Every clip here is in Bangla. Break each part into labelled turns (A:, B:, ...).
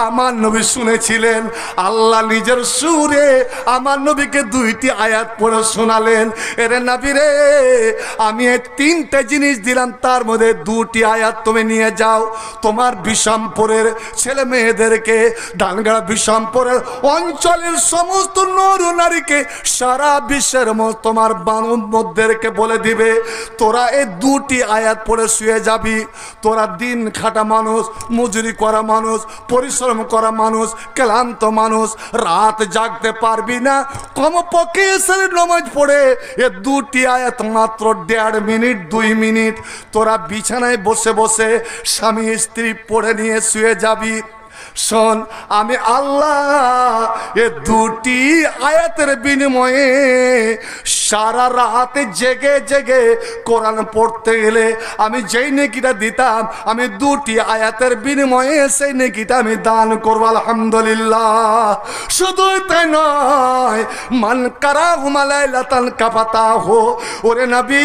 A: আমার নবী শুনেছিলেন। আল্লাহ নিজের সুরে আমার নবীকে 2টি আয়াত পড়ে শোনালেন। এরে নবী রে, আমি এই 3টে জিনিস দিলাম, তার মধ্যে 2টি আয়াত তুমি নিয়ে যাও। তোমার বিষমপুরের ছেলে মেয়েদেরকে, ডানগাড়া বিষমপুরের অঞ্চলের সমস্ত নর নারীকে, সারা বিশ্বের তোমার বানুদেরকে বলে দিবে, তোরা এই 2টি আয়াত পড়ে শুয়ে যাবি। তোরা দিন খাটা মানুষ, মজুরি করা মানুষ, পরিশ্রম করা মানুষ, ক্লান্ত মানুষ, রাত জাগতে পারবি না। কমপক্ষে এসের নামাজ পড়ে এ 2টি আয়াত মাত্র 1.5 মিনিট 2 মিনিট তোরা বিছানায় বসে বসে স্বামী স্ত্রী পড়ে নিয়ে শুয়ে যাবি। শোন, আমি আল্লাহ এ 2টি আয়াতের বিনিময়ে সারা রাতে জেগে জেগে কোরআন পড়তে গেলে আমি যেই নেকিটা দিতাম, আমি 2টি আয়াতের বিনিময়ে সেই নেকিটা আমি দান করব। আলহামদুলিল্লাহ। শুধু তাই নয়, মান কারাহু লাইলাতান কাফাতাহু। ওরে নবী,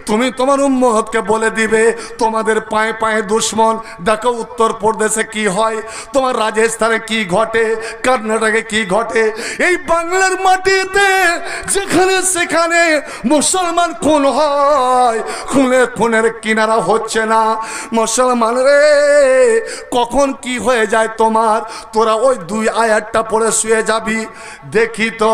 A: তুমি তোমার উম্মতকে বলে দিবে, তোমাদের পায়ে পায়ে দুশ্মন। দেখো উত্তরপ্রদেশে কি হয়, তোমার রাজস্থানে কি ঘটে, কর্ণাটকে কি ঘটে, এই বাংলার মাটিতে যেখানে সেখানে মুসলমান খুন হয়, খুনের কিনারা হচ্ছে না। মুসলমান রে, কখন কি হয়ে যায় তোমার, তোরা ওই 2 আয়াতটা পড়ে শুয়ে যাবি। দেখি তো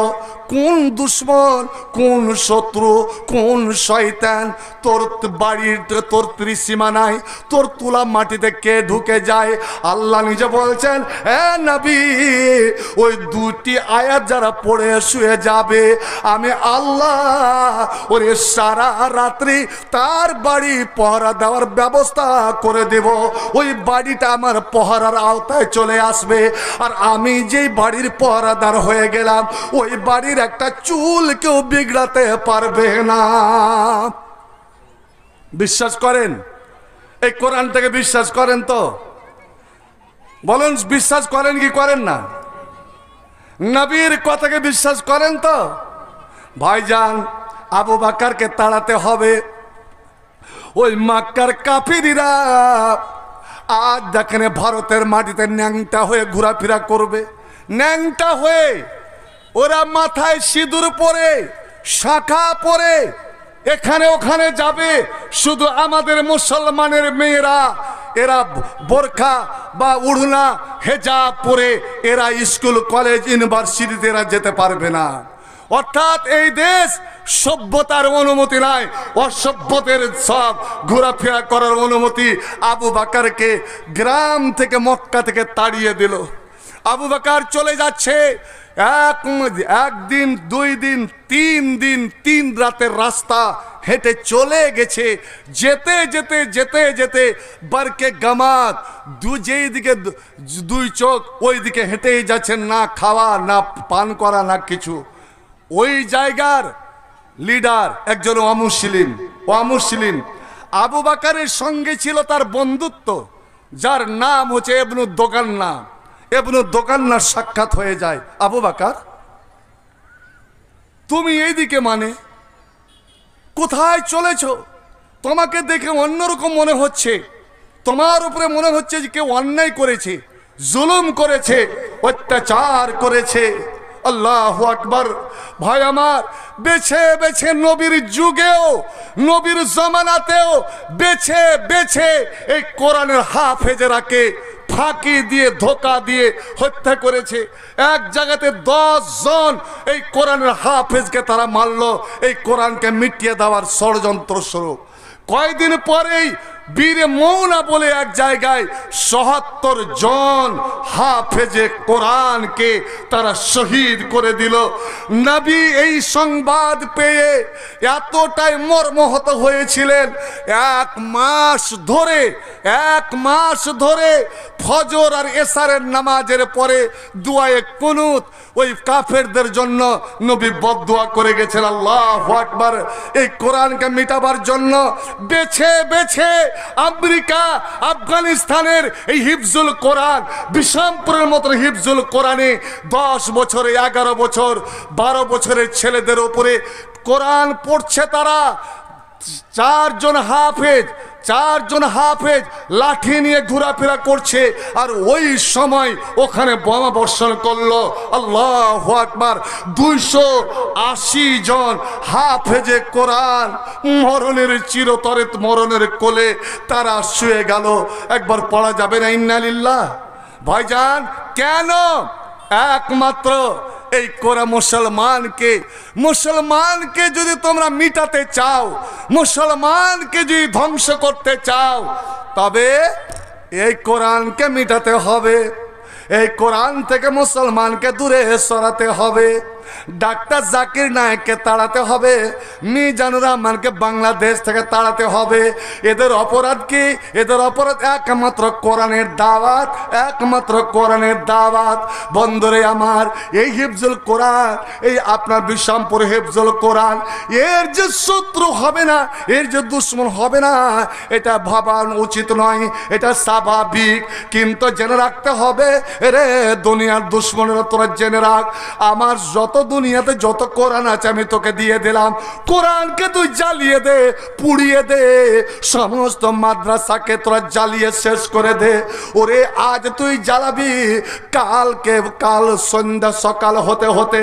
A: কোন দুশ্মন, কোন শত্রু, কোন শয়তান তোর বাড়ির, তোর ত্রিসীমানায়, তোর তুলা মাটিতে কে ঢুকে যায়। আল্লাহ নিজে বলছেন, হ্যাঁ নবী, ওই 2টি আয়াত যারা পড়ে শুয়ে যাবে, আমি আল্লাহ ওরে সারা রাত্রি তার বাড়ি পহরা দেওয়ার ব্যবস্থা করে দেব। ওই বাড়িটা আমার পহরার আওতায় চলে আসবে। আর আমি যেই বাড়ির পহরাদার হয়ে গেলাম, ওই বাড়ির একটা চুল কেউ বিগড়াতে পারবে না। বিশ্বাস করেন? এই কোরআনটাকে বিশ্বাস করেন তো? বলুন, বিশ্বাস করেন কি করেন না? নবীর কথাকে বিশ্বাস করেন তো? ভাইজান, আবু বকরকে তাড়াতে হবে। ওই মক্কার কাফিররা আজ দেখেন ভারতের মাটিতে ন্যাংটা হয়ে ঘোরাফেরা করবে। ন্যাংটা হয়ে ওরা মাথায় সিঁদুর পরে, শাখা পরে এখানে ওখানে যাবে। শুধু আমাদের মুসলমানের মেয়েরা, এরা বোরখা বা উড়না হেজাব পরে এরা স্কুল কলেজ ইউনিভার্সিটিতে এরা যেতে পারবে না। অর্থাৎ এই দেশ সভ্যতার অনুমতি নাই, অসভ্যদের সব ঘোরাফেরা করার অনুমতি। আবু বকরকে গ্রাম থেকে, মক্কা থেকে তাড়িয়ে দিল। আবু বকর চলে যাচ্ছে। একদিন, 2 দিন, 3 দিন, 3 রাতের রাস্তা হেঁটে চলে গেছে। যেতে যেতে যেতে যেতে বারকে গামাত, যেই দিকে 2 চোখ ওই দিকে হেঁটেই যাচ্ছেন, না খাওয়া, না পান করা, না কিছু। ওই জায়গার লিডার একজন অমুসলিম। আবু বকরের সঙ্গে ছিল তার বন্ধুত্ব, যার নাম হচ্ছে ইবনু দোকান্নার সাক্ষাৎ হয়ে যায়। আবু বকর, তুমি এইদিকে মানে কোথায় চলেছ? তোমাকে দেখে অন্যরকম মনে হচ্ছে। তোমার উপরে মনে হচ্ছে যে কেউ অন্যায় করেছে, জুলুম করেছে, অত্যাচার করেছে। আল্লাহু আকবার। ভাই আমার, বেছে বেছে নবীর যুগেও, নবীর জমানাতেও বেছে বেছে এই কোরআনের হাফেজেরাকে ফাঁকি দিয়ে, ধোকা দিয়ে হত্যা করেছে। এক জায়গাতে 10 জন এই কোরআনের হাফেজকে তারা মারলো, এই কোরআনকে মিটিয়ে দেওয়ার ষড়যন্ত্র স্বরূপ। কয়েকদিন পরেই বীরে মৌনা বলে এক জায়গায় ৭৭ জন হাফেজে কোরআনকে তারা শহীদ করে দিল। নবী এই সংবাদ পেয়ে এতটাই মর্মাহত হয়েছিলেন, 1 মাস ধরে ফজর আর এশারের নামাজের পরে দুআয়ে কুনুত ওই কাফেরদের জন্য নবী বদদুয়া করে গেছেন। আল্লাহু আকবার। এই কোরআনকে মিটাবার জন্য বেছে বেছে আমেরিকা, আফগানিস্তানের এই হিফজুল কোরআন, বিষমপুরের মতো হিফজুল কোরআনে 10 বছরে, 11 বছর, 12 বছরের ছেলেদের উপরে কোরআন পড়ছে তারা। 4 জন হাফেজ, চারজন হাফেজ লাঠি নিয়ে ঘোরাফেরা করছে, আর ওই সময় ওখানে বোমা বর্ষণ করলো। আল্লাহু আকবার। 280 জন হাফেজে কোরআন মরণের চিরতরে মরণের কোলে তারা শুয়ে গেল। একবার পড়া যাবে না ইন্না লিল্লাহ? ভাইজান, কেন? একমাত্র এই কোরআন মুসলমানকে যদি তোমরা মিটাতে চাও, মুসলমানকে যদি ধ্বংস করতে চাও, তবে এই কোরআনকে মিটাতে হবে। এই কোরআন থেকে মুসলমানকে দূরে সরাতে হবে। ডাক্তার জাকির নায়েককে তাড়াতে হবে। মিজানুর রহমানকে বাংলাদেশ থেকে তাড়াতে হবে। এদের অপরাধ কি? এদের অপরাধ একমাত্র কোরআনের দাওয়াত, একমাত্র কোরআনের দাওয়াত। বন্ধুরে আমার, এই হিফজুল কোরআন, এই আপনার বিশ্বমপুর হিফজুল কোরআন, এর যে শত্রু হবে না, এর যে দুশ্মন হবে না, এটা ভাবা উচিত নয়, এটা স্বাভাবিক। কিন্তু জেনে রাখতে হবে, রে দুনিয়ার দুশ্মনেরা তোরা জেনে রাখ, আমার যত দুনিয়াতে যত কোরআন আছে আমি তোকে দিয়ে দিলাম। কোরআনকে তুই জ্বালিয়ে দে, পুড়িয়ে দে, সমস্ত মাদ্রাসাকে তোরা জ্বালিয়ে শেষ করে দে। ওরে আজ তুই জ্বালাবি, কাল সন্ধ্যা সকাল হতে হতে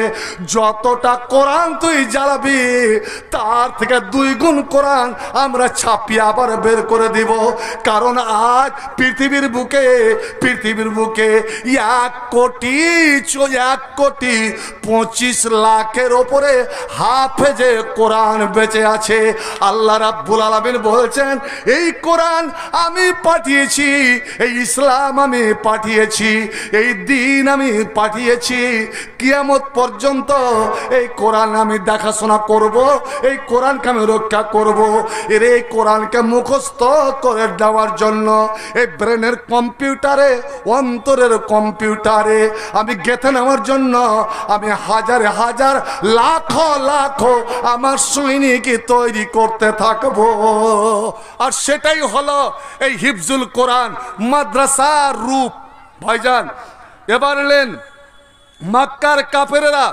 A: যতটা কোরআন তুই জ্বালাবি, তার থেকে 2 গুণ কোরআন আমরা ছাপিয়ে আবার বের করে দিব। কারণ আজ পৃথিবীর বুকে 1,25,25,00,000 ওপরে হাফেজে কোরআন বেঁচে আছে। আল্লাহ রাব্বুল আলামিন বলছেন, এই কোরআন আমি পাঠিয়েছি, এই ইসলাম আমি পাঠিয়েছি, এই দ্বীন আমি পাঠিয়েছি। কিয়ামত পর্যন্ত এই কোরআন আমি দেখাশোনা করব, এই কোরআনকে আমি রক্ষা করব। এর এই কোরআনকে মুখস্থ করে দেওয়ার জন্য এই ব্রেনের কম্পিউটারে, অন্তরের কম্পিউটারে আমি গেঁথে নেওয়ার জন্য আমি হাজার হাজার লাখ আমার সৈনিক তৈরি করতে থাকবো। আর সেটাই হলো এই হিফজুল কোরআন মাদ্রাসার রূপ। ভাইজান, এবার এলেন মক্কার কাফেরেরা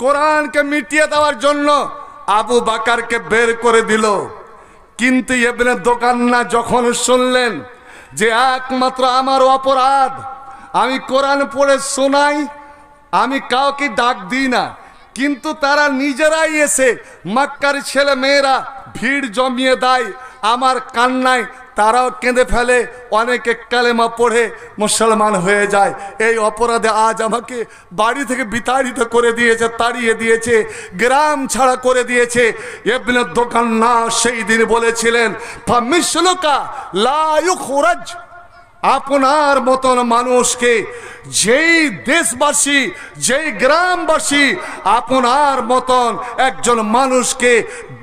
A: কোরআনকে মিটিয়ে দেওয়ার জন্য আবু বাকারকে বের করে দিল। কিন্তু ইবনে দোকান্না যখন শুনলেন যে একমাত্র আমার অপরাধ, আমি কোরআন পড়ে শোনাই, আমি কাউকে ডাক দিই না, কিন্তু তারা নিজেরাই এসে মক্কার ছেলে মেয়েরা ভিড় জমিয়ে দেয় আমার কান্নায়, তারাও কেঁদে ফেলে, অনেকে কালেমা পড়ে মুসলমান হয়ে যায়। এই অপরাধে আজ আমাকে বাড়ি থেকে বিতাড়িত করে দিয়েছে, তাড়িয়ে দিয়েছে, গ্রাম ছাড়া করে দিয়েছে। ইবনে দোকান্না সেই দিন বলেছিলেন, ফামিসলুকা লা ইউখরাজ, আপনার মতন মানুষকে যেই দেশবাসী, যেই গ্রামবাসী আপনার মতন একজন মানুষকে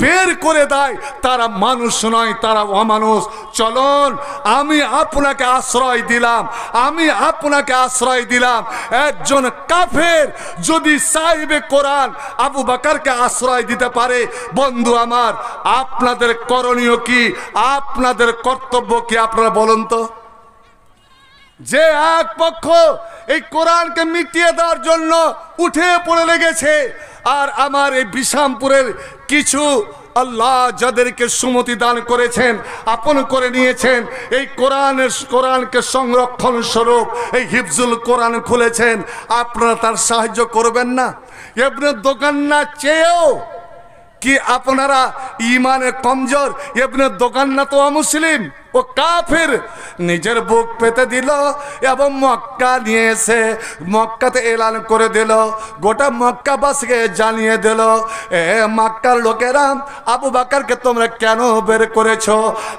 A: বের করে দেয়, তারা মানুষ নয়, তারা অমানুষ। চলুন, আমি আপনাকে আশ্রয় দিলাম, আমি আপনাকে আশ্রয় দিলাম। একজন কাফের যদি সাহিবে কোরআন আবু বকরকে আশ্রয় দিতে পারে, বন্ধু আমার, আপনাদের করণীয় কি, আপনাদের কর্তব্য কি আপনারা বলুন তো? যে এক পক্ষ এই কোরআনকে মিটিয়ে দেওয়ার জন্য উঠে পড়ে লেগেছে, আর আমার এই বিশামপুরের কিছু আল্লাহ যাদেরকে সুমতি দান করেছেন, আপন করে নিয়েছেন, এই কোরআনকে সংরক্ষণ স্বরূপ এই হিফজুল কোরআন খুলেছেন, আপনারা তার সাহায্য করবেন না? ইবনে দোকান্না চেয়েও কি আপনারা ইমানে কমজোর? ইবনে দোকান্না তো অমুসলিম, ও কাফের, নিজের বুক পেতে দিল এবং মক্কা নিয়ে এসে মক্কাতে এলান করে দিল, গোটা মক্কাবাসীকে জানিয়ে দিল, এ মক্কার লোকেরা, আবু বকরকে তোমরা কেন বের করেছো?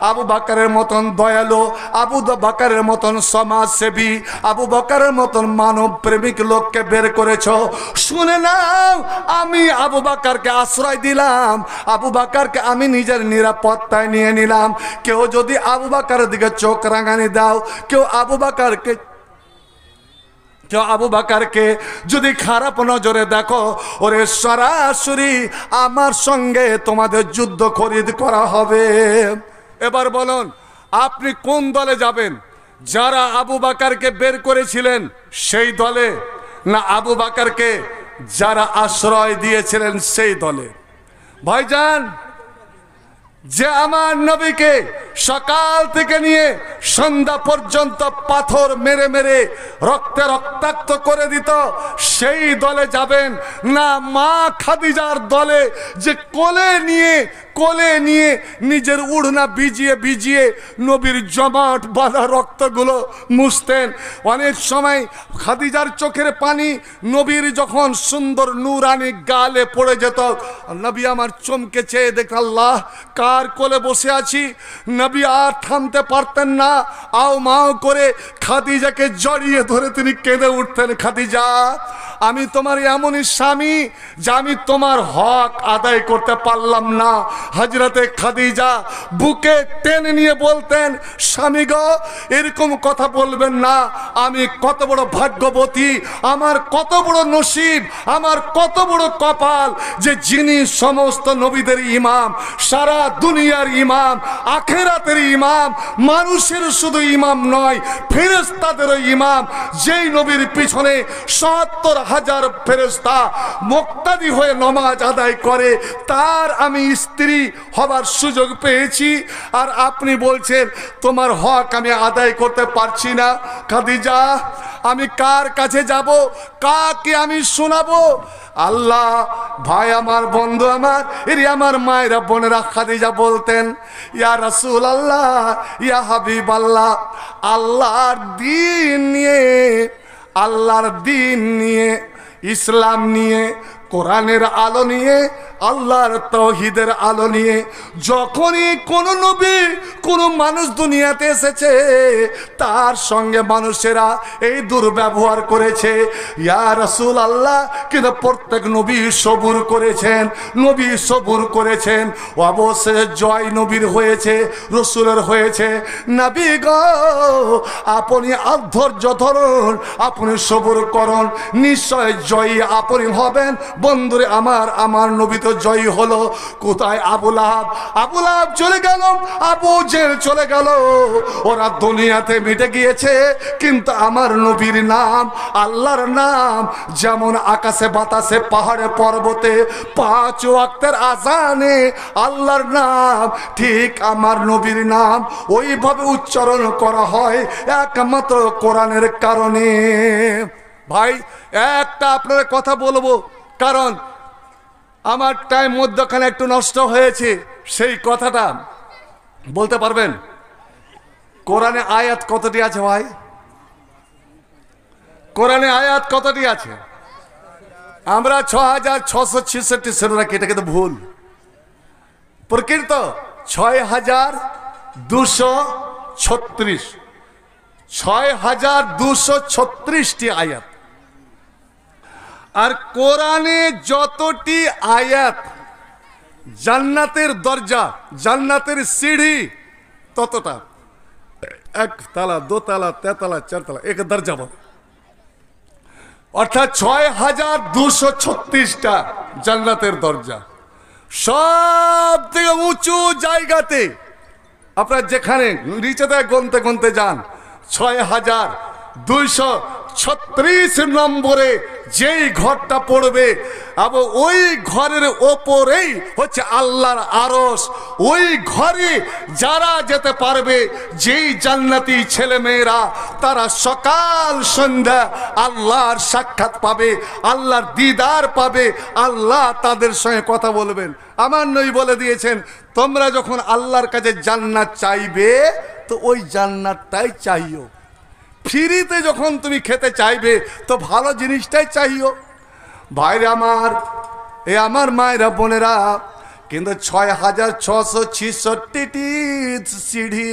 A: আবু বকরের মতন দয়ালু, আবু বকরের মতন সমাজসেবী, আবু বকরের মতন মানব প্রেমিক লোককে বের করেছো। শুনে নাও, আমি আবু বকরকে আশ্রয় দিলাম, আবু বকরকে আমি নিজের নিরাপত্তায় নিয়ে নিলাম। কেউ যদি আবু বকরের দিকে চোখ রাঙানি দাও, কেউ আবু বকরকে যদি খারাপ নজরে দেখো, ওরে সরাসরি আমার সঙ্গে তোমাদের যুদ্ধ খরিদ করা হবে। এবার বলুন, আপনি কোন দলে যাবেন? যারা আবু বকরকে বের করেছিলেন সেই দলে, না আবু বকরকে যারা আশ্রয় দিয়েছিলেন সেই দলে? ভাইজান, যে আমার নবীকে সকাল থেকে নিয়ে সন্ধ্যা পর্যন্ত পাথর মেরে মেরে রক্তে রক্তাক্ত করে দিত, সেই দলে যাবেন না মা খাদিজার দলে যে কোলে নিয়ে নিজের উড়না ভিজিয়ে ভিজিয়ে নবীর জমাট বাঁধা রক্তগুলো মুছতেন। অনেক সময় খাদিজার চোখের পানি নবীর যখন সুন্দর নূরানি গালে পড়ে যেত, নবী আমার চমকে চেয়ে দেখ আল্লাহ কার কোলে বসে আছি। নবী আর থামতে পারতেন না, আও মাও করে খাদিজাকে জড়িয়ে ধরে তিনি কেঁদে উঠতেন, খাদিজা আমি তোমার এমনই স্বামী যে আমি তোমার হক আদায় করতে পারলাম না। হযরতে খাদিজা বুকে টেনে নিয়ে বলতেন, স্বামী গো এরকম কথা বলবেন না, আমি কত বড় ভাগ্যবতী, আমার কত বড় নসিব, আমার কত বড় কপাল যে যিনি সমস্ত নবীদের ইমাম, সারা দুনিয়ার ইমাম, আখিরাতের ইমাম, মানুষের শুধু ইমাম নয় ফেরেশতাদেরও ইমাম, যেই নবীর পিছনে ৭০,০০০ ফেরেশতা মুক্তাদি হয়ে নামাজ আদায় করে, তার আমি স্ত্রী হবার সুযোগ পেয়েছি, আর আপনি বলছেন তোমার হক আমি আদায় করতে পারছি না। খাদিজা আমি কার কাছে যাব, কাকে আমি শোনাবো? আল্লাহ ভাই আমার, বন্ধু আমার, এরি আমার মায়েরা বোনেরা খাদিজা বলতেন, ইয়া রাসূল আল্লাহ, ইয়া হাবিব আল্লাহ, আল্লাহর দিন নিয়ে ইসলাম নিয়ে, কোরআনের আলো নিয়ে, আল্লাহর তাওহীদের আলো নিয়ে যখনই কোন নবী কোন মানুষ দুনিয়াতে এসেছে তার সঙ্গে মানুষেরা এই দুর্ব্যবহার করেছে। ইয়া রাসূল আল্লাহ, কিন্তু প্রত্যেক নবী সবুর করেছেন, অবশ্যই জয় নবীর হয়েছে, রসুলের হয়েছে। নবী গো আপনি ধৈর্য ধরুন, আপনি সবুর করুন, নিশ্চয় জয়ী আপনি হবেন। বন্ধুরে আমার নবী তো জয়ী হলো। কোথায় আবু লাহাব চলে গেল, আবু জেহেল চলে গেল, ওরা দুনিয়াতে মিটে গিয়েছে, কিন্তু আমার নবীর নাম, আল্লাহর নাম যেমন আকাশে বাতাসে পাহাড়ে পর্বতে ৫ ওয়াক্তের আযানে আল্লাহর নাম, ঠিক আমার নবীর নাম ওইভাবে উচ্চারণ করা হয় একমাত্র কোরআনের কারণে। ভাই একটা আপনার কথা বলবো, কারণ আমার টাইম মধ্যখানে একটু নষ্ট হয়েছে, সেই কথাটা বলতে পারবেন? কোরআনে আয়াত কতটি আছে ভাই? কোরআনে আয়াত কতটি আছে? আমরা ৬,৬৬৬ শুরু রাখি, এটা কিন্তু ভুল। প্রকৃত ৬,২৩৬, ৬,২৩৬টি আয়াত। আর কোরআনে যতটি আয়াত, জান্নাতের দরজা, জান্নাতের সিঁড়ি ততটা, ১ তালা ২ তালা ৩ তালা ৪ তালা এক দরজা বলে, অর্থাৎ ৬,২৩৬টা জান্নাতের দরজা। সব থেকে উঁচু জায়গাতে আপনার যেখানে নিচে থেকে গুনতে গুনতে যান, ৬,২৩৬ নম্বরে যেই ঘরটা পড়বে, এবং ওই ঘরের ওপরেই হচ্ছে আল্লাহর আরশ। ওই ঘরে যারা যেতে পারবে, যেই জান্নাতি ছেলে মেয়েরা, তারা সকাল সন্ধ্যা আল্লাহর সাক্ষাৎ পাবে, আল্লাহর দিদার পাবে, আল্লাহ তাদের সঙ্গে কথা বলবেন। আমার নবী বলে দিয়েছেন, তোমরা যখন আল্লাহর কাছে জান্নাত চাইবে তো ওই জান্নাতটাই চাইও। ফ্রিতে যখন তুমি খেতে চাইবে তো ভালো জিনিসটাই চাইও। ভাইরা আমার, এ আমার মায়েরা বোনেরা, কিন্তু ৬,৬৬৬টি সিঁড়ি,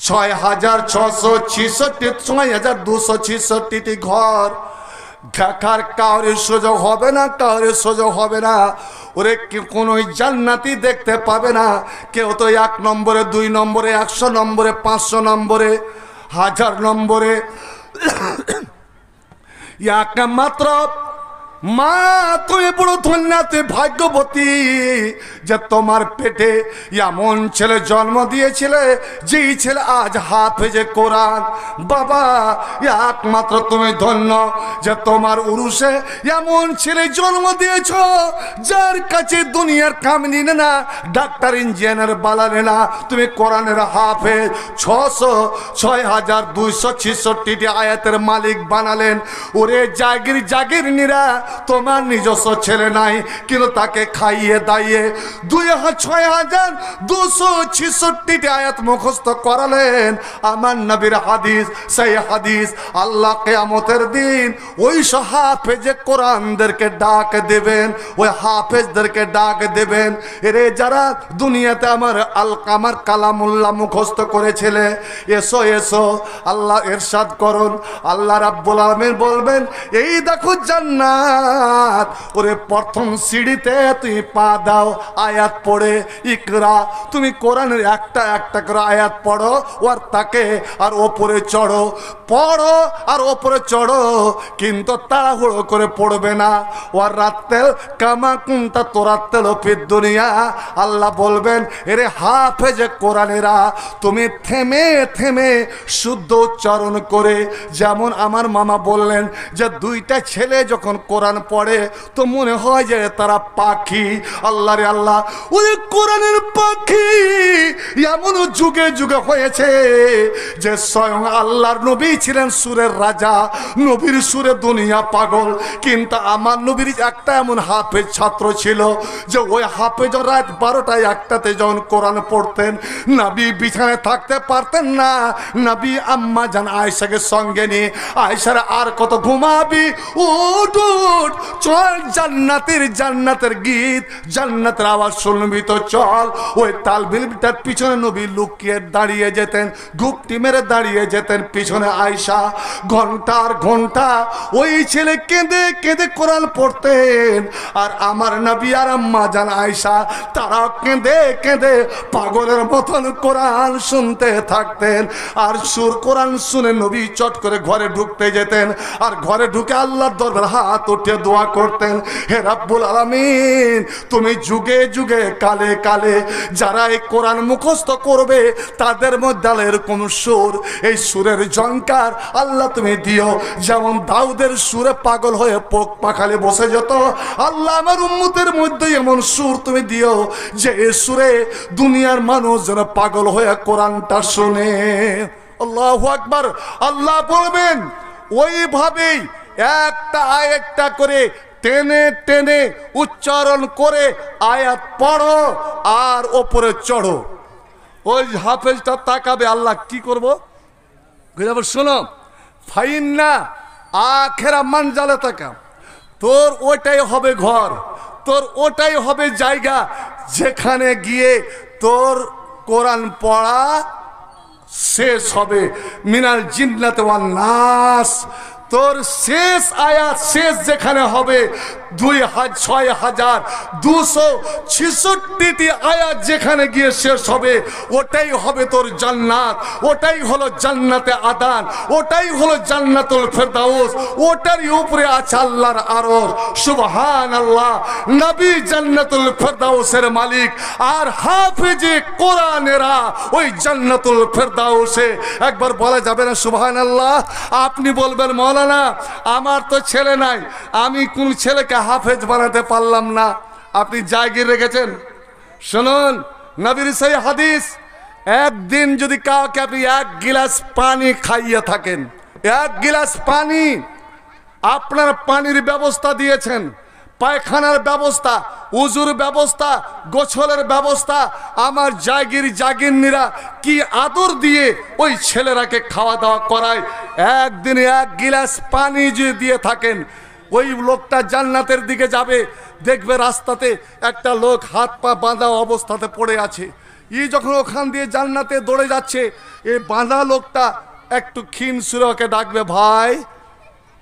A: ৬,৬৬৬টি ঘর, দেখার কাউরে সুযোগ হবে না, কাউরে সুযোগ হবে না। ওরে কোনো জান্নাতি দেখতে পাবে না। কেউ তো ১ নম্বরে, ২ নম্বরে, ১০০ নম্বরে, ৫০০ নম্বরে, ১০০০ নম্বরে, একমাত্র মা তুমি বড় ধন্য, তুমি ভাগ্যবতী যে তোমার পেটে এমন ছেলে জন্ম দিয়েছিলে যেই ছেলে আজ হাফেজে কোরআন। বাবা একমাত্র তুমি ধন্য যে তোমার উরুষে এমন ছেলে জন্ম দিয়েছ যার কাছে দুনিয়ার কামিনী না, ডাক্তার ইঞ্জিনিয়ার বালানে না, তুমি কোরআনের হাফেজ। 606,266টি আয়াতের মালিক বানালেন। ওরে জাগির জাগির নিরা, তোমার নিজস্ব ছেলে নাই কিন্তু তাকে খাইয়ে দাইয়ে 6,266টি আয়াত মুখস্থ করালেন। আমার নবীর হাদিস, সেই হাদিস আল্লাহ কিয়ামতের দিন ওই সব হাফেজে কোরআনদেরকে ডাক দেবেন, ওই হাফেজদেরকে ডাক দেবেন, এরে যারা দুনিয়াতে আমার কালামুল্লাহ মুখস্থ করেছিলে, এসো এসো। আল্লাহ ইরশাদ করুন, আল্লাহ রাব্বুল আলামিন বলবেন, এই দেখো জান্নাত। ওরে প্রথম সিঁড়িতে তুই পা দাও, আয়াত পড়ে ইকরা, তুমি কোরআনের একটা একটা করে আয়াত পড়ো আর তাকে আর ওপরে চড়ো, পড়ো আর ওপরে চড়ো, কিন্তু তাড়াহুড়ো করে পড়বে না। ওর রাত্রে কামা কুন্তা তোরাত্তেল ফিদ দুনিয়া। আল্লাহ বলবেন, এরে হাফেজে কোরআনেরা, তুমি থেমে থেমে শুদ্ধ উচ্চারণ করে, যেমন আমার মামা বললেন যে দুইটা ছেলে যখন কোরআন পড়ে তো মনে হয় যে তারা পাখি। আল্লাহ রে আল্লাহ, ওই কোরআনের পাখি এমন যুগে যুগে হয়েছে যে স্বয়ং আল্লাহর নবী ছিলেন সুরের রাজা, নবীর সুরে দুনিয়া পাগল। কিন্তু আমার নবীর একটা এমন হাফেজ ছাত্র ছিল যে ওই হাফেজ রাত 12টায় 1টাতে যখন কোরআন পড়তেন, নবী বিছানায় থাকতে পারতেন না। নবী আম্মা জান আয়েশাকে সঙ্গে নিয়ে, আয়েশার আর কত ঘুমাবি, উঠ উঠ চল, জান্নাতের গীত, জান্নাতের আওয়াজ শুনবি তো চল। ওই তালবিলটার পিছনে নবী লুকিয়ে দাঁড়িয়ে যেতেন, গুপটি মেরে দাঁড়িয়ে যেতেন পিছনে আয়েশা। ঘন্টার ঘন্টা ওই ছেলে কেঁদে কেঁদে কোরআন পড়তেন, আর আমার নবী আর আম্মা জান আয়েশা তারা কেঁদে কেঁদে পাগলের মতন কোরআন শুনতে থাকতেন। আর সুর কোরআন শুনে নবী চট করে ঘরে ঢুকতে যেতেন, আর ঘরে ঢুকে আল্লাহর দরবারে হাত উঠে দোয়া করতেন, হে রাব্বুল আলামিন, তুমি যুগে যুগে কালে কালে যারা এই কোরআন মুখস্থ করবে তাদের মধ্যে এরকম সুর, এই সুরের ঝংকার আল্লাহ তুমি দিও, যেমন দাউদের সুরে পাগল হয়ে পোক পাখালে বসে যেত। আল্লাহ আমার উম্মতের মধ্যে এমন সুর তুমি দিও যে এই সুরে দুনিয়ার মানুষ যেন পাগল হয়ে কোরআনটা শুনে। আল্লাহু আকবার। আল্লাহ বলবেন, ওইভাবেই একটা আরেকটা করে টেনে টেনে উচ্চারণ করে আয়াত পড়ো আর ওপরে চড়ো। ওই হাফেজটা তাকাবে, আল্লাহ কি করবো? শোনো, ফাইন্না আখেরা মানজালে তাকা, তোর ওটাই হবে ঘর, তোর ওটাই হবে জায়গা যেখানে গিয়ে তোর কোরআন পড়া শেষ হবে। মিনাল জিন্নাতে ওয়ান নাস, তোর শেষ আয়াত শেষ যেখানে হবে 6,266টি আয়াত যেখানে গিয়ে শেষ হবে, ওটাই হবে তোর জান্নাত, ওটাই হলো জান্নাতে আদান, ওটাই হলো জান্নাতুল ফেরদাউস, ওটারই উপরে আছে আল্লাহর আরশ। সুবহানাল্লাহ। নবী জান্নাতুল ফেরদাউসের মালিক, আর হাফেজে কোরআনেরা ওই জান্নাতুল ফেরদাউসে। একবার বলা যাবে না সুবহানাল্লাহ? আপনি বলবেন, মাওলানা আমার তো ছেলে নাই, আমি কোন ছেলেকে হাফেজ বানাতে পারলাম না। আপনি জায়গির রেখেছেন? শুনুন নবীর সেই হাদিস, একদিন যদি কাউকে আপনি 1 গিলাস পানি খাইয়ে থাকেন, 1 গিলাস পানি, আপনার পানির ব্যবস্থা দিয়েছেন, পায়খানার ব্যবস্থা, উজুর ব্যবস্থা, গোছলের ব্যবস্থা, আমার জাগিরনিরা কি আদর দিয়ে ওই ছেলেরাকে খাওয়া দাওয়া করায়। একদিনে 1 গিলাস পানি যদি দিয়ে থাকেন, ওই লোকটা জান্নাতের দিকে যাবে, দেখবে রাস্তাতে একটা লোক হাত পা বাঁধা অবস্থাতে পড়ে আছে। যখন ওখান দিয়ে জান্নাতে দৌড়ে যাচ্ছে, এই বাঁধা লোকটা একটু ক্ষীণ সুরে ওকে ডাকবে, ভাই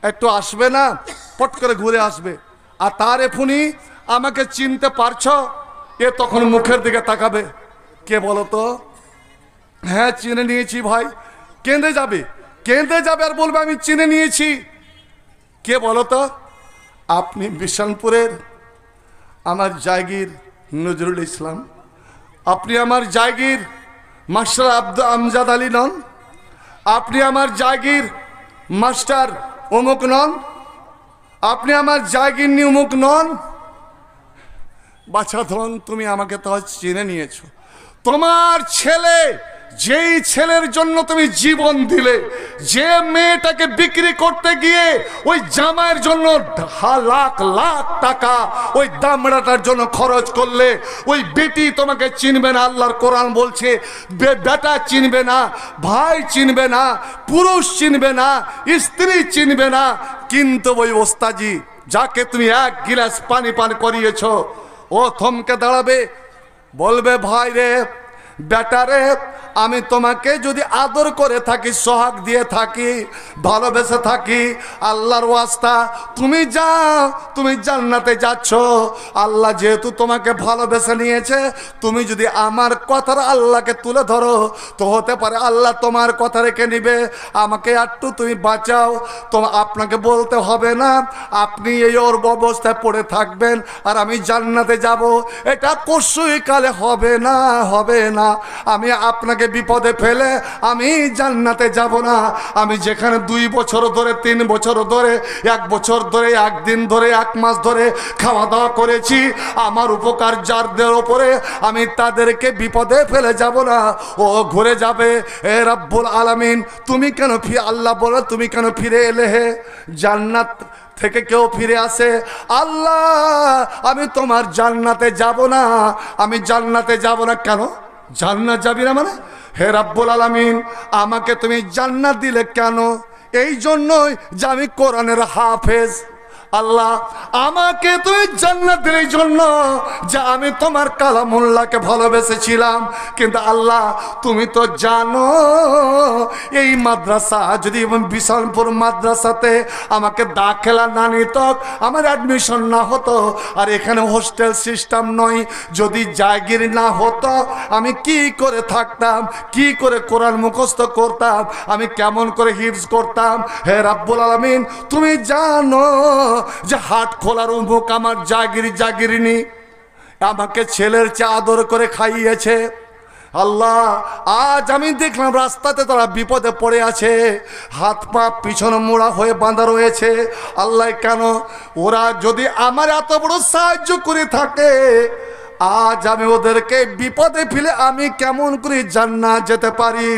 A: একটু আসবে না? পট করে ঘুরে আসবে, আর তার এখনই আমাকে চিনতে পারছো? এ তখন মুখের দিকে তাকাবে, কে বলো তো? হ্যাঁ চিনে নিয়েছি ভাই। কেঁদে যাবে আর বলবে, আমি চিনে নিয়েছি। কে বলো তো? আপনি বিশানপুরের আমার জায়গির নজরুল ইসলাম, আপনি আমার জায়গির মাস্টার আব্দুল আমজাদ আলী নন, আপনি আমার জায়গির মাস্টার অমুক নন, আপনি আমার জায়গির নিউমুক নন। বাছা ধন, তুমি আমাকে তো চিনে নিয়েছো। তোমার ছেলে, যেই ছেলের জন্য তুমি জীবন দিলে, যে মেয়েটাকে বিক্রি করতে গিয়ে ওই জামাইয়ের জন্য লাখ লাখ টাকা ওই দামড়াটার জন্য খরচ করলে, ওই বেটি তোমাকে চিনবে না। আল্লাহর কোরআন বলছে বেটা চিনবে না, ভাই চিনবে না, পুরুষ চিনবে না, স্ত্রী চিনবে না, কিন্তু ওই ওস্তাজি যাকে তুমি এক গিলাস পানি পান করিয়েছ, ও থমকে দাঁড়াবে, বলবে ভাই রে, বেটা রে, আমি তোমাকে যদি আদর করে থাকি, সোহাগ দিয়ে থাকি, ভালোবেসে থাকি, আল্লাহর ওয়াস্তা তুমি যাও, তুমি জান্নাতে যাচ্ছ। আল্লাহ যেহেতু তোমাকে ভালোবেসে নিয়েছে, তুমি যদি আমার কথার আল্লাহকে তুলে ধরো, তো হতে পারে আল্লাহ তোমার কথা রেখে নিবে। আমাকে একটু তুমি বাঁচাও। তো আপনাকে বলতে হবে না, আপনি এই ওর অবস্থায় পড়ে থাকবেন আর আমি জান্নাতে যাব, এটা কসুই কালে হবে না, হবে না। আমি আপনাকে বিপদে ফেলে আমি জান্নাতে যাব না। আমি যেখানে 2 বছর ধরে, 3 বছর ধরে, 1 বছর ধরে, 1 দিন ধরে, 1 মাস ধরে খাওয়া দাওয়া করেছি, আমার উপকার যারদের ওপরে, আমি তাদেরকে বিপদে ফেলে যাব না। ও ঘুরে যাবে, এ রব্বুল আলামিন তুমি কেন আল্লাহ বলে তুমি কেন ফিরে এলে হে? জান্নাত থেকে কেউ ফিরে আসে? আল্লাহ আমি তোমার জান্নাতে যাব না, আমি জান্নাতে যাব না। কেন জান্নাত যাবি না মানে? হে রব্বুল আলামিন আমাকে তুমি জান্নাত দিলে কেন? এই জন্যই যে আমি কোরআনের হাফেজ। আল্লাহ আমাকে তুই জান্নাত দিলে এই জন্য যে আমি তোমার কালামুল্লাহকে ভালোবেসেছিলাম। কিন্তু আল্লাহ তুমি তো জানো, এই মাদ্রাসা যদি বিশালপুর মাদ্রাসাতে আমাকে দাখিলা না নিত, আমার অ্যাডমিশন না হতো, আর এখানে হোস্টেল সিস্টেম নয়, যদি জায়গির না হতো, আমি কি করে থাকতাম, কি করে কোরআন মুখস্থ করতাম, আমি কেমন করে হিফজ করতাম? হে রাব্বুল আলামিন তুমি জানো যে হাট খোলার মুখ আমার জাগিরিনি আমাকে ছেলের চেয়ে আদর করে খাইয়েছে। আল্লাহ আজ আমি দেখলাম রাস্তাতে তারা বিপদে পড়ে আছে, হাত পা পিছনে মোড়া হয়ে বাঁধা রয়েছে। আল্লাহ কেন? ওরা যদি আমার এত বড় সাহায্য করে থাকে, আজ আমি ওদেরকে বিপদে ফেলে আমি কেমন করে জান্নাত যেতে পারি?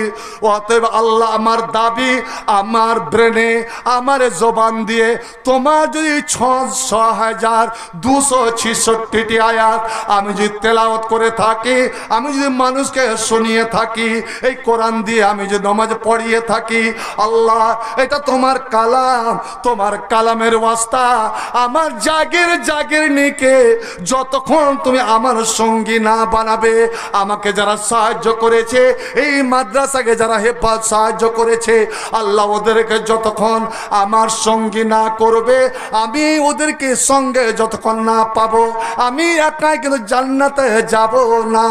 A: অতএব আল্লাহ আমার দাবি, আমার ব্রেনে, আমার জবান দিয়ে তোমার যদি 6266টি আয়াত আমি যদি তেলাওয়াত করে থাকি, আমি যদি মানুষকে শুনিয়ে থাকি, এই কোরআন দিয়ে আমি যদি নামাজ পড়িয়ে থাকি, আল্লাহ এটা তোমার কালাম, তোমার কালামের ওয়াস্তা আমার জাগির নিকে যতক্ষণ তুমি আমার সঙ্গী না বানাবে, আমাকে যারা সাহায্য করেছে, এই মাদ্রাসাকে যারা হেফাজত সাহায্য করেছে, আল্লাহ ওদেরকে যতক্ষণ আমার সঙ্গী না করবে, আমি ওদেরকে সঙ্গে যতক্ষণ না পাবো, আমি একাই কিন্তু জান্নাতে যাব না।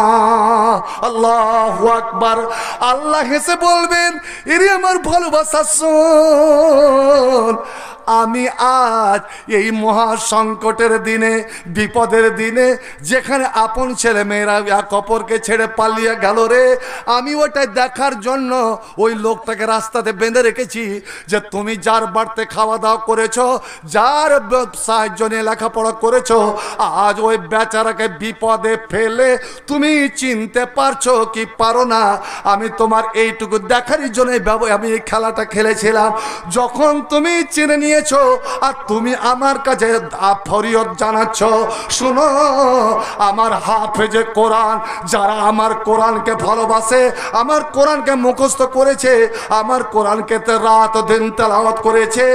A: আল্লাহু আকবার। আল্লাহ হেসে বলবেন, এরে আমার ভালোবাসা শোন, আমি আজ এই মহা সংকটের দিনে, বিপদের দিনে, যেখানে আপন ছেলে মেয়েরা এক অপরকে ছেড়ে পালিয়ে গেল রে, আমি ওটা দেখার জন্য ওই লোকটাকে রাস্তাতে বেঁধে রেখেছি যে তুমি যার বাড়িতে খাওয়া দাওয়া করেছো, যার সাহায্য নিয়ে লেখাপড়া করেছো, আজ ওই বেচারাকে বিপদে ফেলে তুমি চিনতে পারছো কি পারো না, আমি তোমার এইটুকু দেখারই জন্য আমি এই খেলাটা খেলেছিলাম। যখন তুমি চিনে নিয়েছো আর তুমি আমার কাছে ফরিয়াদ জানাচ্ছ, শুনো আমার হাফেজে কোরআন যারা আমার কোরআনকে ভালোবাসে, আমার কোরআনকে মুখস্থ করেছে, আমার কোরআনকে রাত দিন তেলাওয়াত করেছে,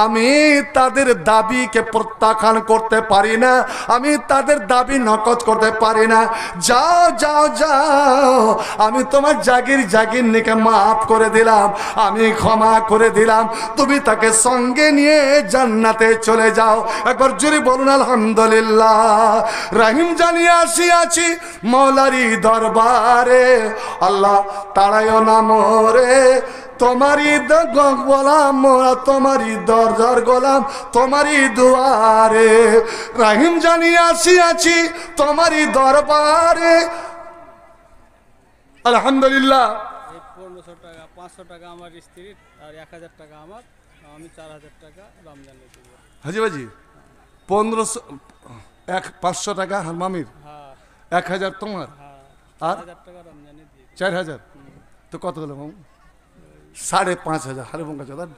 A: আমি তাদের দাবিকে প্রত্যাখ্যান করতে পারি না, আমি তাদের দাবি নকল করতে পারি না। যাও যাও যাও, আমি তোমার জাগির নিকে মাফ করে দিলাম, আমি ক্ষমা করে দিলাম, তুমি তাকে সঙ্গে নিয়ে জান্নাতে চলে যাও। একবার জোরে বলুন আলহামদুলিল্লাহ। রহিম জানিয়ে আসিয়াছি মৌলারি দরবারে, আল্লাহ তাড়াইও না মোরে, তোমারই গোলাম মোরা, তোমারই দরজার গোলাম, তোমারই দুয়ারে রাহিম জানি আসিয়াছি তোমারই দরবারে। আলহামদুলিল্লাহ।
B: 1500 টাকা 500 টাকা আমার স্ত্রীর আর 1000 টাকা আমার, আমি 4000 টাকা রমজানে দেব।
A: হাজি বাজি 1500 500 টাকা আর মামির,
B: হ্যাঁ
A: 1000 তোমার, আর
B: 4000 টাকা রমজানে দিয়ে
A: 4000। তো কত হলো মামু? 5,500। আরে বঙ্কা চাঁদ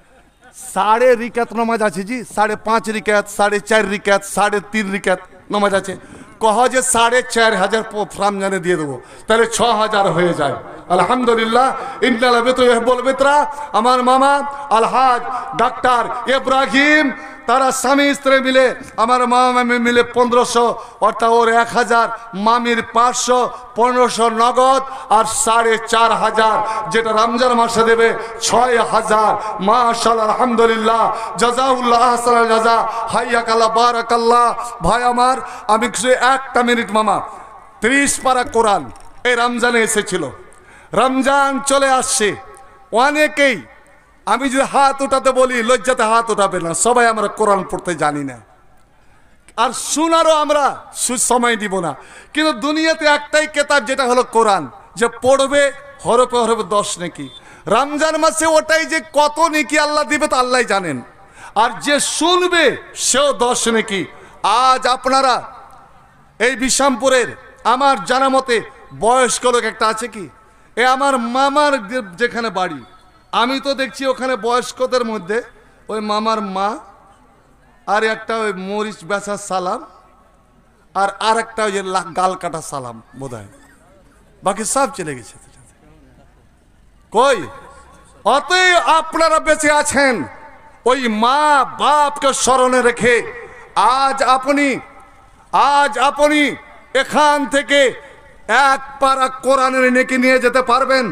A: সাড়ে রিকাত নমাজ আছে জি, 5.5 রিকাত, 4.5 রিকাত, 3.5 রিকাত নমাজ আছে। কহ যে 4,500 রমজানে দিয়ে দেবো, তাহলে 6,000 হয়ে যায়। আলহামদুলিল্লাহ। ইন্নাল বেতু ইহবুল বিতরা। আমার মামা আলহাজ ডাক্তার ইব্রাহিম, তারা স্বামী স্ত্রী মিলে, আমার মামা মিলে 1500, অর্থাৎ ওর 1000, মামির 500, 1500 নগদ, আর 4,500 যেটা রমজান মাসে দেবে 6,000। মাশাআল্লাহ আলহামদুলিল্লাহ। জাযাউল্লাহ আহসানাল জাযা। হাইয়াকাল্লাহ বারাকাল্লাহ। ভাই আমার, আমি কিছু 1 মিনিট মামা, 30 পারা কোরআন এই রমজানে এসেছিল। রমজান চলে আসছে, অনেকেই আমি যদি হাত উঠাতে বলি লজ্জাতে হাত উঠাবে না, সবাই আমরা কোরআন পড়তে জানি না, আর শোনারও আমরা সময় দিব না। কিন্তু দুনিয়াতে একটাই কেতাব যেটা হলো কোরআন, যে পড়বে হরফে হরফে 10 নেকি। রমজান মাসে ওটাই যে কত নেকি আল্লাহ দিবে তা আল্লাহ জানেন, আর যে শুনবে সেও 10 নেকি। আজ আপনারা এই বিশামপুরের আমার জানা মতে বয়স্ক লোক একটা আছে কি, এ আমার মামার যেখানে বাড়ি, আমি তো দেখছি ওখানে বয়স্কদের মধ্যে ওই মামার মা, আর একটা ওই মরিচ বেচার সালাম, আর একটা ওই যে গাল কাটা সালাম বোধ হয়, বাকি সব চলে গেছে কই। অতএব আপনারা বেঁচে আছেন ওই মা বাপকে স্মরণে রেখে আজ আপনি এখান থেকে 1 পারা কোরআনের নেকি নিয়ে যেতে পারবেন।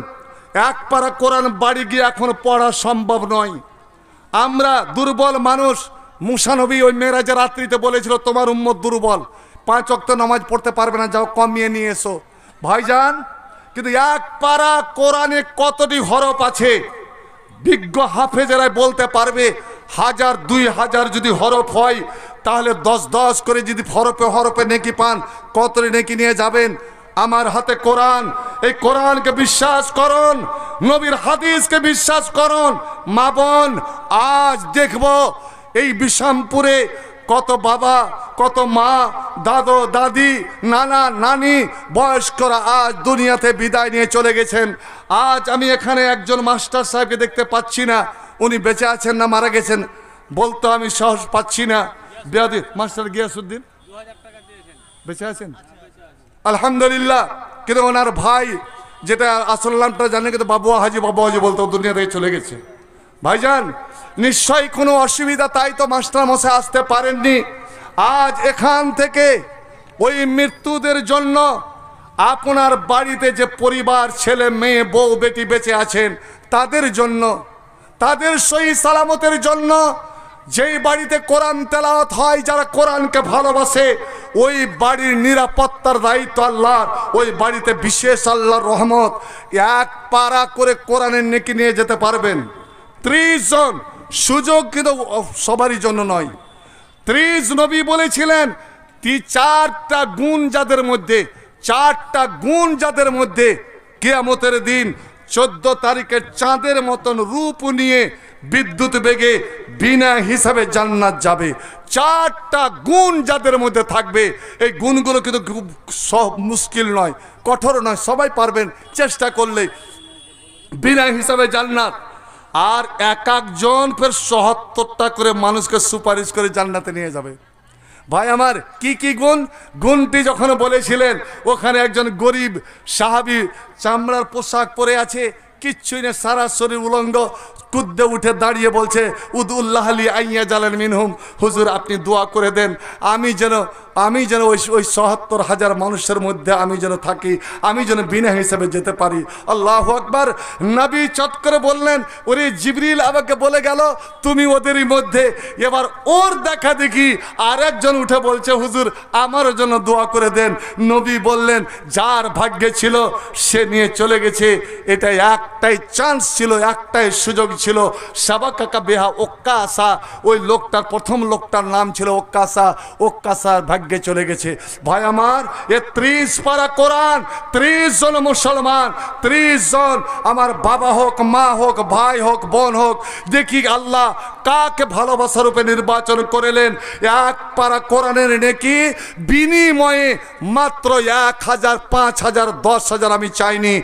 A: 1 পারা কোরআন বাড়ি গিয়ে এখন পড়া সম্ভব নয়। আমরা দুর্বল মানুষ। মুসা নবী ওই মেরাজের রাত্রিতে বলেছিল তোমার উম্মত দুর্বল, 5 ওয়াক্ত নামাজ পড়তে পারবে না, যাও কমিয়ে নিয়ে এসো। ভাইজান, কিন্তু 1 পারা কোরআনে কতটি হরফ আছে বিজ্ঞ হাফেজেরা বলতে পারবে। 1000 2000 যদি হরফ হয়, তাহলে 10 করে যদি হরফে হরফে নেকি পান, কতটি নেকি নিয়ে যাবেন। আমার হাতে কোরআন, এই কোরআনকে বিশ্বাস করুন, নবীর হাদিসকে বিশ্বাস করুন। মা বোন, আজ দেখব এই বিশামপুরে কত বাবা, কত মা, দাদু দাদি, নানা নানি, বয়স্করা আজ দুনিয়াতে বিদায় নিয়ে চলে গেছেন। আজ আমি এখানে একজন মাস্টার সাহেবকে দেখতে পাচ্ছি না, উনি বেঁচে আছেন না মারা গেছেন বলতে আমি সাহস পাচ্ছি না। বেয়াদি মাস্টার গিয়াসউদ্দিন
B: 2000 টাকা দিয়েছেন,
A: বেঁচে আছেন আলহামদুলিল্লাহ। কিন্তু ওনার ভাই, যেটা আসল নামটা জানেন, কিন্তু বাবু হাজি বলতো, দুনিয়া থেকে চলে গেছে। ভাইজান, নিশ্চয়ই কোনো অসুবিধা, তাই তো মাস্টার মশাই আসতে পারেননি। আজ এখান থেকে ওই মৃত্যুদের জন্য আপনার বাড়িতে যে পরিবার, ছেলে মেয়ে, বউ বেটি বেঁচে আছেন, তাদের জন্য, তাদের সহি সালামতের জন্য, যেই বাড়িতে কোরআন তেলাওয়াত হয়, যারা কোরআনকে ভালোবাসে, ওই বাড়ির নিরাপত্তার দায়িত্ব আল্লাহর। ওই বাড়িতে বিশেষ আল্লাহর রহমত। 1 পারা করে কোরআনের নেকি নিয়ে যেতে পারবেন। 30 জন, সুযোগ কিন্তু সবারই জন্য নয়। 30 নবী বলেছিলেন 4টা গুণ যাদের মধ্যে, 4টা গুণ যাদের মধ্যে কিয়ামতের দিন 14 তারিখের চাঁদের মতন রূপ নিয়ে বিদ্যুৎ বেগে বিনা হিসাবে জান্নাত যাবে। 4টা গুণ যাদের মধ্যে থাকবে, এই গুণগুলো কিন্তু খুব মুশকিল নয়, কঠোর নয়, সবাই পারবেন চেষ্টা করলে। বিনা হিসাবে জান্নাত, আর এক একজন ফের ৭৭টা করে মানুষকে সুপারিশ করে জান্নাতে নিয়ে যাবে। ভাই আমার, কি কি গুণ? গুণটি যখন বলেছিলেন, ওখানে একজন গরিব সাহাবী চামড়ার পোশাক পরে আছে, কিচ্ছুই না, সারা শরীর উলঙ্গ, কুদ্দে উঠে দাঁড়িয়ে বলছে উদুল্লাহ আলী আইয়া জালান মিনহুম, হুজুর আপনি দোয়া করে দেন আমি যেন ওই ৭৭,০০০ মানুষের মধ্যে আমি যেন থাকি, আমি যেন বিনা হিসেবে যেতে পারি। আল্লাহু আকবার। নবী চট করে বললেন, ওরে জিবরিল আমাকে বলে গেল তুমি ওদেরই মধ্যে। এবার ওর দেখা দেখি আরেকজন উঠে বলছে হুজুর আমারও জন্য দোয়া করে দেন। নবী বললেন যার ভাগ্যে ছিল সে নিয়ে চলে গেছে, এটা একটাই চান্স ছিল, একটাই সুযোগ ছিল। সাবাকাকা বেহা ওক্কাসা, ওই লোকটার প্রথম লোকটার নাম ছিল ওক্কাসা, ওক্কাসার ভাগ্যে চলে গেছে। ভাই আমার এ 30 পারা কোরআন, 30 জন মুসলমান, 30 জন আমার বাবা হোক, মা হোক, ভাই হোক, বোন হোক, দেখি আল্লাহ কাকে ভালোবাসার রূপে নির্বাচন করেলেন। 1 পারা কোরআনের নেকি বিনিময়ে মাত্র 1000, 5000, 10,000 আমি চাইনি।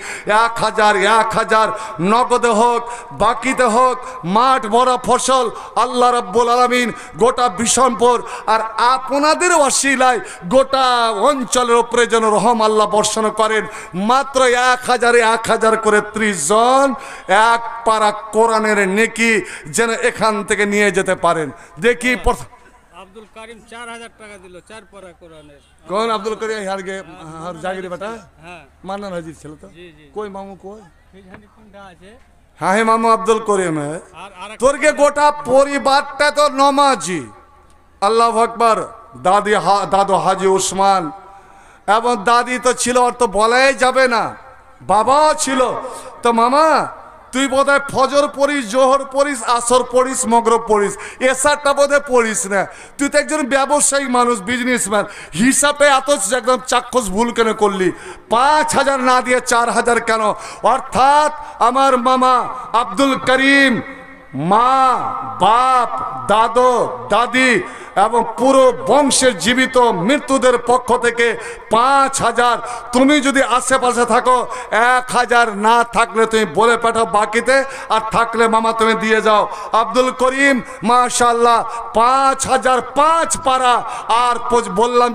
A: 1000 নগদে হোক, বাকিতে হোক, মাঠ ভরা ফসল আল্লাহ রাব্বুল আলামিন গোটা বিশনপুর আর আপনাদের ওয়াসিলায় গোটা অঞ্চলের উপরে যেন রহম আল্লাহ বর্ষণ করেন। মাত্র 1000 করে 30 জন 1 পারা কোরআনের নেকি যেন এখান থেকে নিয়ে যেতে পারেন। দেখি
B: আব্দুল করিম 4000 টাকা দিল 4 পারা কোরআনের।
A: কোন আব্দুল করিম? হার জাগিরে বেটা,
B: হ্যাঁ
A: মান্নান হাজির ছিল তো। কই মামু কই?
B: এইখানে কোনটা আছে?
A: হ্যাঁ মামু আব্দুল করিম। তোরকে গোটা পরিবারটা তো নমাজি। আল্লাহু আকবার। দাদু হাজি উসমান এবং দাদি তো ছিল, আর তো বলাই যাবে না, বাবাও ছিল। তো মামা তুই বোধহয় ফজর পড়িস, জোহর পড়িস, আসর পড়িস, মগরব পড়িস, এসারটা বোধহয় পড়িস না। তুই তো একজন ব্যবসায়িক মানুষ, বিজনেসম্যান, হিসাবে এত একদম চাক্ষুষ ভুল কেন করলি? 5000 না দিয়ে 4000 কেন? অর্থাৎ আমার মামা আব্দুল করিম মা, বাপ, দাদু, দাদি এবং পুরো বংশের জীবিত মৃত্যুদের পক্ষ থেকে 5000। তুমি যদি আশেপাশে থাকো 1000 না থাকলে তুমি বলে পাঠাও বাকিতে, আর থাকলে মামা তুমি দিয়ে যাও। আব্দুল করিম মাশাআল্লাহ 5000 5 পারা। আর বললাম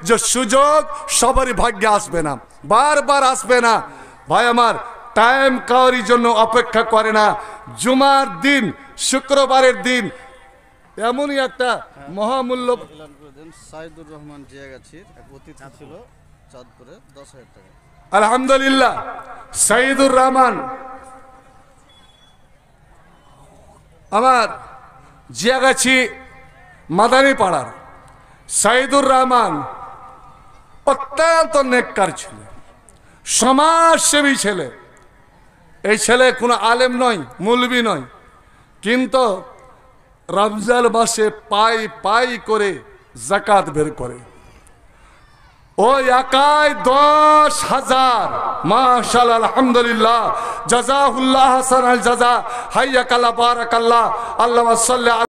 A: যে সুযোগ সবারই ভাগ্যে আসবে না, বারবার আসবে না। ভাই আমার টাইম কাউরির জন্য অপেক্ষা করে না। জুমার দিন, শুক্রবারের দিন এমনই একটা মহামূল্য।
C: সাইদুর রহমান জিয়াগাছির এক অতিথি ছিল চাঁদপুরে 10,000 টাকা।
A: আলহামদুলিল্লাহ। সাইদুর রহমান আমার জিয়াগাছি মাদানী পাড়ার সাইদুর রহমান অত্যন্ত নেককার ছেলে, সমাজসেবী ছেলে। এই ছেলে কোনো আলেম নয়, মৌলবি নয়, কিন্তু রমজান মাসে পাই করে যাকাত বের করে। ওই একাই 10,000। মাশাআল্লাহ, আলহামদুলিল্লাহ, জাযাহুল্লাহ হাসানাল জাযা। হাইয়াকাল্লাহ, বারাকাল্লাহ, আল্লাহুম্মা সাল্লি